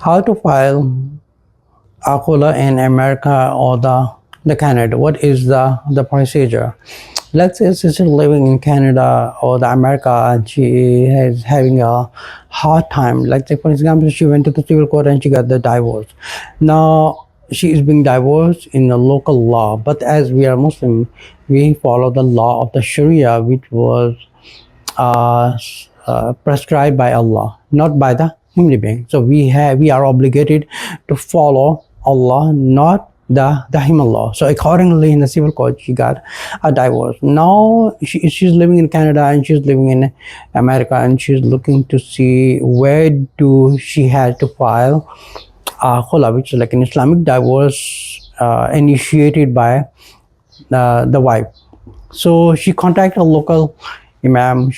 how to file a Khula in America or the Canada. What is the procedure? Let's say she's living in Canada or the America and she is having a hard time. Let's say, for example, she went to the civil court and she got the divorce. Now she is being divorced in the local law, but as we are Muslim, we follow the law of the Sharia, which was prescribed by Allah, not by the human being. So we are obligated to follow Allah, not the human law. So accordingly, in the civil court, she got a divorce. Now she's living in Canada and she's living in America, and she's looking to see where do she has to file Khula, which is like an Islamic divorce initiated by the wife. So she contacted a local imam,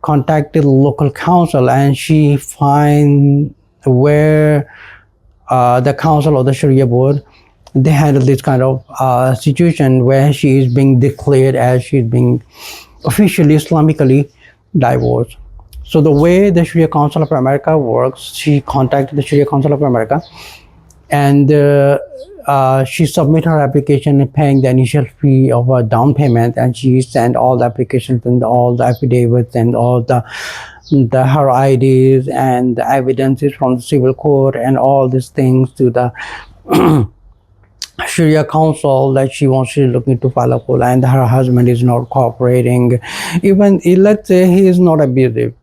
contacted a local council, and she find where the council or the Sharia board, they handle this kind of situation where she is being declared as she's being officially Islamically divorced. So the way the Sharia Council of America works, she contacted the Sharia Council of America, and she submitted her application paying the initial fee of a down payment, and she sent all the applications and all the affidavits and all her IDs and the evidences from the civil court and all these things to the Sharia Council that she's looking to file a Khula, and her husband is not cooperating. Even let's say he is not abusive,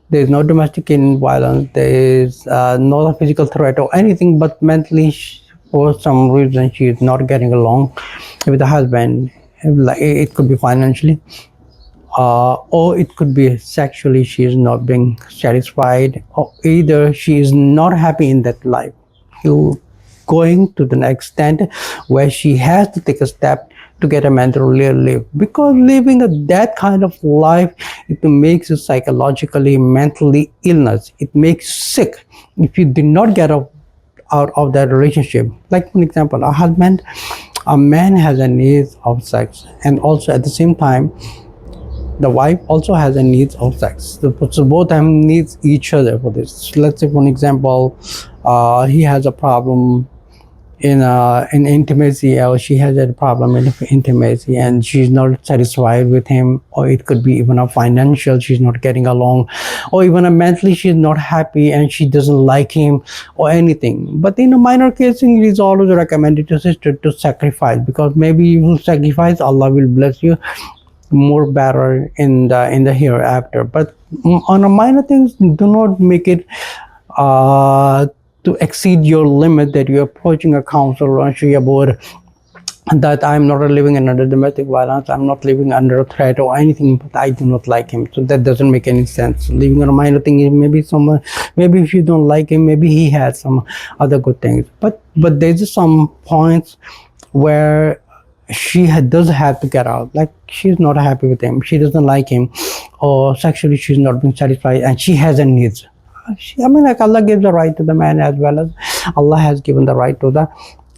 there is no domestic violence, there is not a physical threat or anything, but mentally, for some reason, she is not getting along with the husband. Like it could be financially, or it could be sexually. She is not being satisfied, or either she is not happy in that life. Going to the next extent where she has to take a step to get a man to really live, because living that kind of life, it makes you psychologically, mentally illness. It makes you sick if you do not get out of that relationship. Like for example, a man has a need of sex, and also at the same time the wife also has a need of sex. So both of them needs each other for this. Let's say for example, he has a problem in intimacy, or she has a problem in intimacy and she's not satisfied with him, or it could be even a financial, she's not getting along, or even a mentally she's not happy and she doesn't like him or anything. But in a minor case, it is always recommended to sister to sacrifice, because maybe you sacrifice, Allah will bless you more better in the hereafter. But on a minor things, do not make it to exceed your limit, that you're approaching a council or a Sharia board that I'm not living under domestic violence, I'm not living under a threat or anything, but I do not like him. So that doesn't make any sense. Living on a minor thing is maybe if you don't like him, maybe he has some other good things. But there's some points where she does have to get out. Like she's not happy with him, she doesn't like him, or sexually she's not being satisfied, and she has a needs. Like Allah gives the right to the man as well as Allah has given the right to the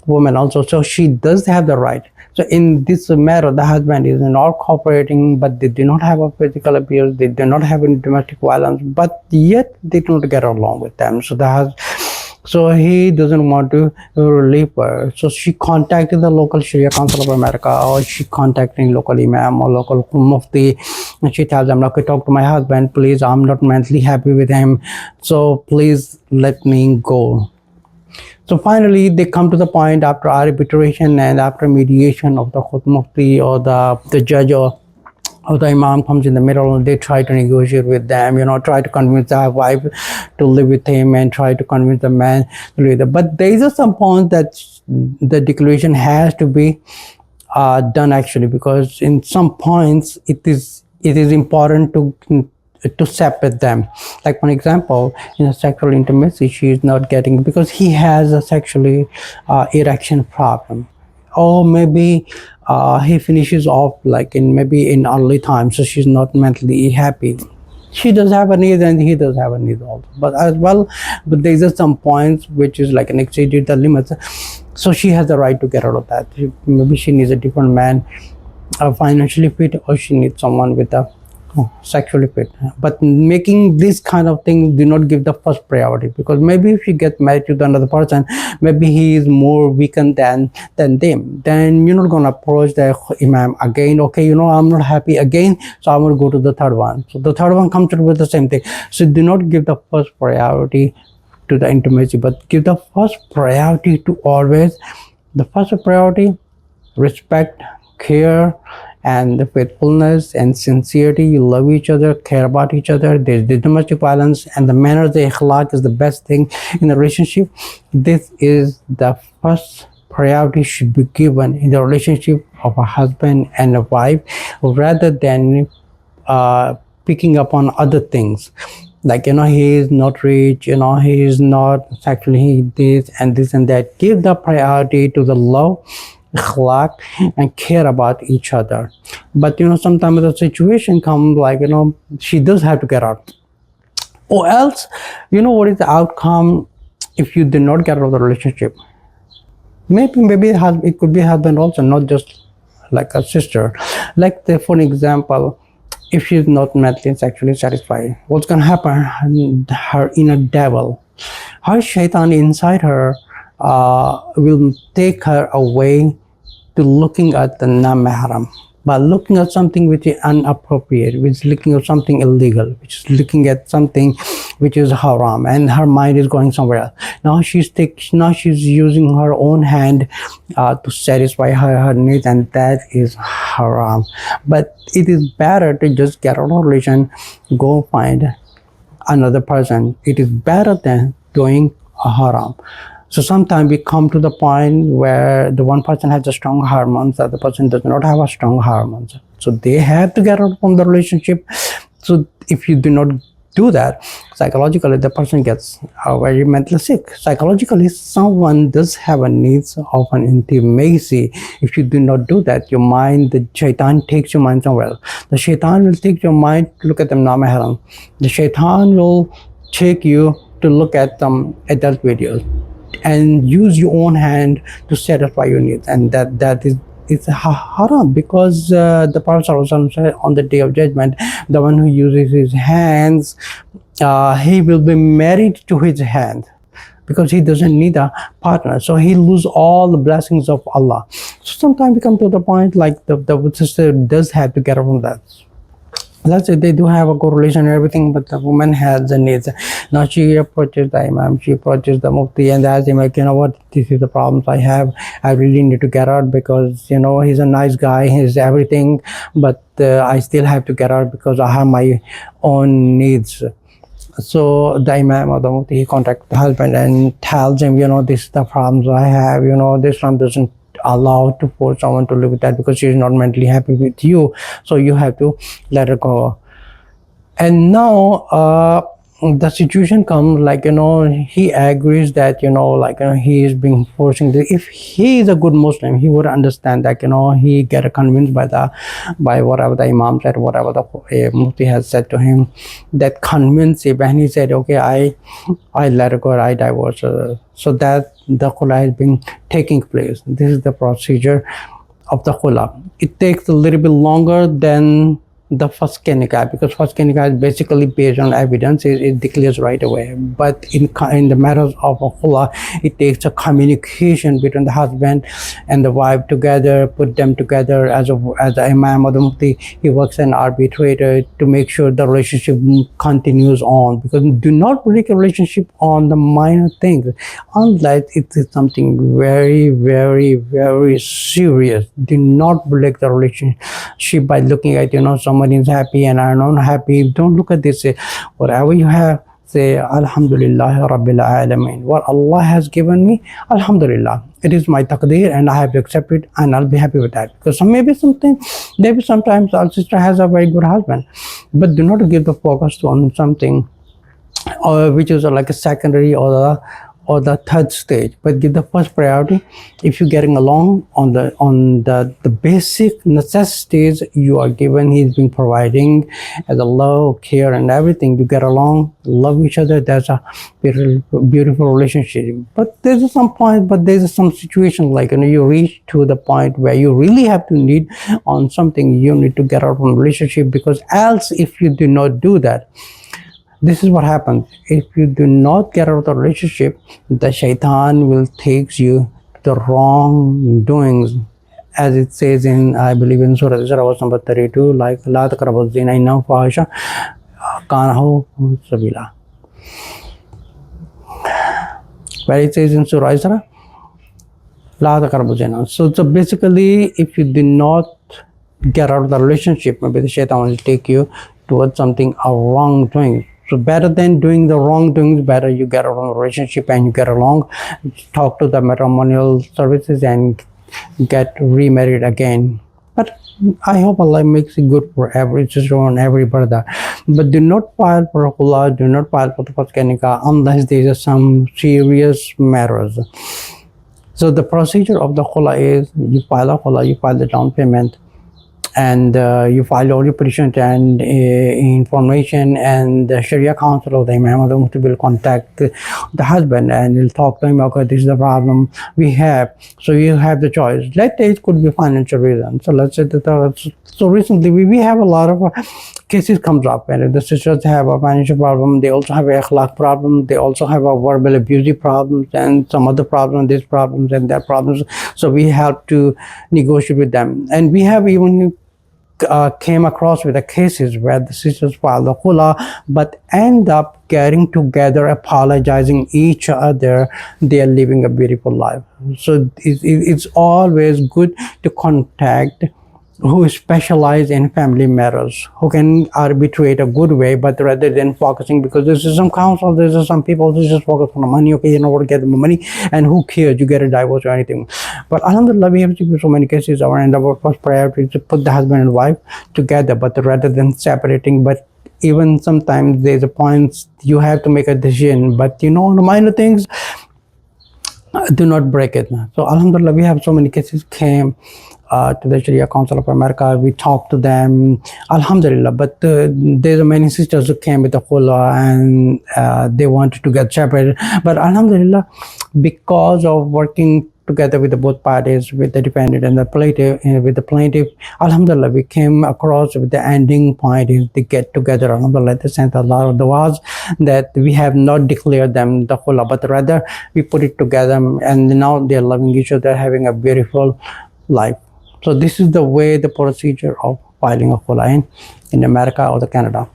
woman also. So she does have the right. So in this matter, the husband is not cooperating, but they do not have a physical abuse, they do not have any domestic violence, but yet they don't get along with them. So he doesn't want to leave her. So she contacted the local Sharia Council of America, or she contacted local imam or local Mufti, and she tells them, okay, talk to my husband, please, I'm not mentally happy with him, so please let me go. So finally they come to the point, after arbitration and after mediation of the Mufti or the judge or the imam comes in the middle, and they try to negotiate with them, try to convince the wife to live with him and try to convince the man to live with him. But there is some point that the declaration has to be done actually, because in some points it is important to separate them. Like for example, in a sexual intimacy, she is not getting, because he has a sexually erection problem, or maybe he finishes off like in early time, so she's not mentally happy. She does have a need and he does have a need also, but there's some points which is like an exceeded the limits, so she has the right to get out of that. Maybe she needs a different man, financially fit, or she needs someone with a sexually fit. But making this kind of thing, do not give the first priority, because maybe if you get married to another person, maybe he is more weakened than them, then you're not gonna approach the imam again. Okay, I'm not happy again, so I'm gonna go to the third one. So the third one comes with the same thing. So do not give the first priority to the intimacy, but give the first priority to always the first priority respect, care, and the faithfulness and sincerity. You love each other, care about each other. There's the domestic violence and the manners, the akhlaq is the best thing in a relationship. This is the first priority should be given in the relationship of a husband and a wife, rather than picking up on other things. Like, he is not rich, he is not sexually this and this and that. Give the priority to the love, akhlaq, and care about each other. But sometimes the situation comes like, she does have to get out, or else what is the outcome if you do not get out of the relationship? Maybe it could be husband also, not just like a sister. Like, for an example, if she's not mentally sexually satisfied, what's gonna happen? Her inner devil, her shaitan inside her, will take her away to looking at the non-mahram, by looking at something which is inappropriate, which is looking at something illegal, which is looking at something which is haram, and her mind is going somewhere else. Now she's using her own hand to satisfy her needs, and that is haram. But it is better to just get out of a relation, go find another person. It is better than doing a haram. So sometimes we come to the point where the one person has a strong hormones, the other person does not have a strong hormones. So they have to get out from the relationship. So if you do not do that, psychologically the person gets very mentally sick. Psychologically, someone does have a needs of an intimacy. If you do not do that, your mind, the shaitan takes your mind somewhere else. The shaitan will take your mind to look at the non-mahram. The shaitan will take you to look at some adult videos and use your own hand to satisfy your needs, and that is it's haram, because the Prophet ﷺ said on the day of judgment, the one who uses his hands, he will be married to his hand, because he doesn't need a partner, so he lose all the blessings of Allah. So sometimes we come to the point like the sister does have to get out from that. Let's say they do have a good relation and everything, but the woman has the needs. Now she approaches the imam, she approaches the mufti, and asks him like, what, this is the problems I have. I really need to get out, because he's a nice guy, he's everything, but I still have to get out because I have my own needs. So the imam or the mufti, he contacts the husband and tells him, this is the problems I have. This one doesn't allow to force someone to live with that, because she is not mentally happy with you, so you have to let her go. And now the situation comes like, he agrees that he is being forcing if he is a good Muslim, he would understand that he get convinced by whatever the imam said, whatever the mufti has said to him, that convinced him, and he said, okay, I let her go, I divorce her. So that the khula is being taking place. This is the procedure of the khula. It takes a little bit longer than the first nikah, because first nikah is basically based on evidence, it declares right away. But in the matters of a khula, it takes a communication between the husband and the wife together, put them together as the imam or the mufti. He works as an arbitrator to make sure the relationship continues on, because do not break a relationship on the minor things unless it is something very, very, very serious. Do not break the relationship by looking at someone is happy and I'm not happy. Don't look at this. Whatever you have, say Alhamdulillah Rabbil Alameen. What Allah has given me, Alhamdulillah. It is my taqdeer and I have to accept it, and I'll be happy with that. Because maybe sometimes our sister has a very good husband, but do not give the focus on something which is like a secondary or or the third stage, but give the first priority. If you're getting along on the basic necessities you are given, he's been providing as a love, care, and everything. You get along, love each other. That's a beautiful relationship. But there's some point, but there's some situation like you reach to the point where you really have to need on something. You need to get out from relationship, because else, if you do not do that, this is what happens. If you do not get out of the relationship, the shaitan will take you to the wrong doings. As it says in, I believe in Surah Isra, verse number 32, like, La taqrabu zina innahu fahisha kanahu sabila. Where it says in Surah Isra, La taqrabu zina. So basically, if you do not get out of the relationship, maybe the shaitan will take you towards something, a wrong doing. So better than doing the wrong doings, better you get out of a relationship and you get along, talk to the matrimonial services and get remarried again. But I hope Allah makes it good for every sister and every brother. But do not file for Khula, do not file for the Faskh nikah unless there is some serious matters. So the procedure of the Khula is, you file a Khula, you file the down payment, and you file all your petitions and information, and the Sharia counsel of the Imam of the Mufti will contact the husband and he'll talk to him. Okay, this is the problem we have, so you have the choice. Let's say it could be financial reason. So let's say that so recently we have a lot of cases comes up, and the sisters have a financial problem, they also have a akhlaq problem, they also have a verbal abusive problems, and some other problems, these problems and that problems. So we help to negotiate with them, and we have even came across with the cases where the sisters file the khula but end up getting together, apologizing each other. They are living a beautiful life. So it's always good to contact who specialize in family matters, who can arbitrate a good way, but rather than focusing, because there's some counsel, there's some people who just focus on the money. Okay, you know what, get the money, and who cares, you get a divorce or anything. But alhamdulillah, we have seen so many cases, our first priority is to put the husband and wife together, but rather than separating. But even sometimes there's a point you have to make a decision, but the minor things, do not break it. So alhamdulillah, we have so many cases came to the Sharia Council of America. We talked to them, alhamdulillah. But there's many sisters who came with the khula and they wanted to get separated. But alhamdulillah, because of working together with the both parties, with the defendant and the plaintiff, alhamdulillah, we came across with the ending point is they get together. Alhamdulillah, they sent a lot of du'as that we have not declared them the khula, but rather we put it together, and now they're loving each other, having a beautiful life. So this is the way, the procedure of filing a khula in America or the Canada.